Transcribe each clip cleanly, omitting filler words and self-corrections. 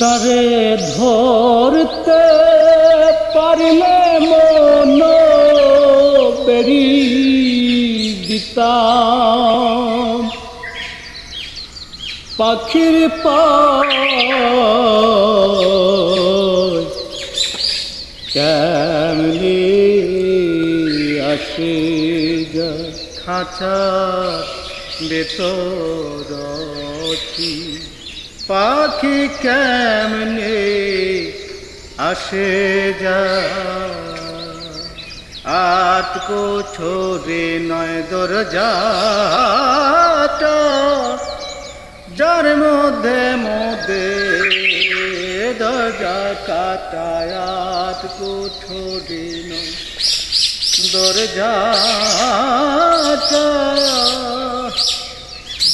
তারে ধরতে পারলে মন বেরি দিতাম, পাখির পায় কেমনি আসে যা খাঁচার ভেতরটি। পাখি কেমনে আসে যা আটকো ছোরে নয় দরজাটা, যার মধ্যে মধ্যে দরজা কাটায়। আটকো ছোরে নয় দরজাটা,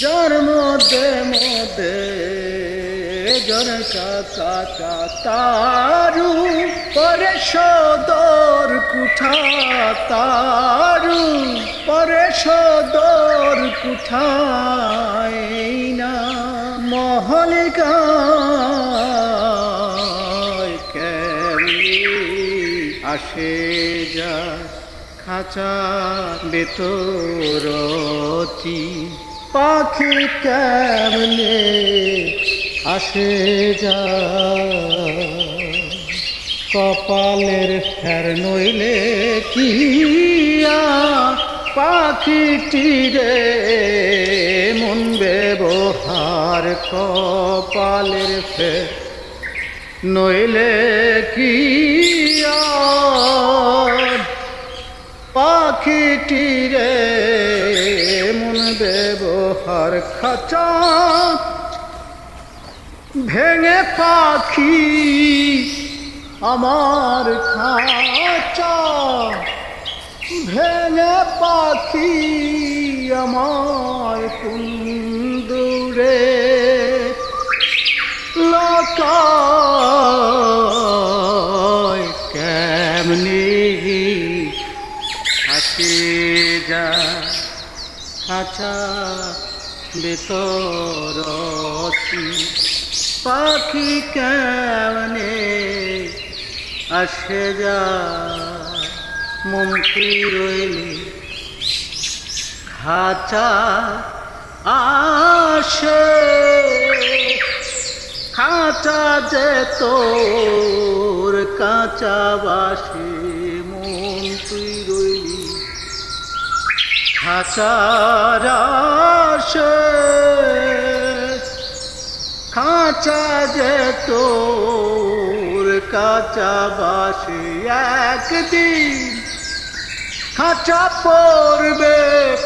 যার মধ্যে মধ্যে জনকা কাটা। তারু পরে সদর কুঠা, তারু পরে সদর কুঠায় না মহলিকায় কেমনি আসে যা খাঁচা ভেতরটি। পাখি কেমনে আসে যা কপালের ফের নইলে কি পাখিটিরে মন ব্যবহার। কপালের ফের নইলে কি পাখিটিরে মন ব্যবহার। খাঁচা ভেঙে পাখি আমার খাঁচা, ভেঙে পাখি আমার কুন্দুরে লোকায় কেমনি আসে যা খাঁচা ভেতরটি। পাখি কেমনে আসে যা মমতি রইলে খাঁচা আসে। খাঁচা যে তোর কাঁচা বাসে মন তুই রইলি খাঁচার আসে। খাঁচা যে তোর কাঁচা বাসে একদিন খাঁচা পড়বে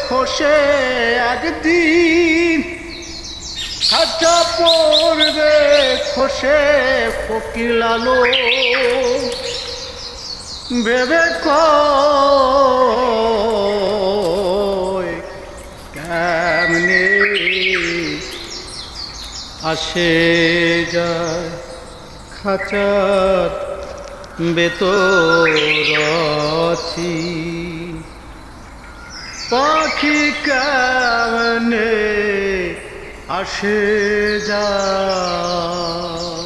খসে। একদিন খাঁচা পড়বে খসে। ফকির লালো ভেবে কয় কেমনে আসে যায় খাঁচার ভেতরটি। পাখি কেমনে আসে যায়।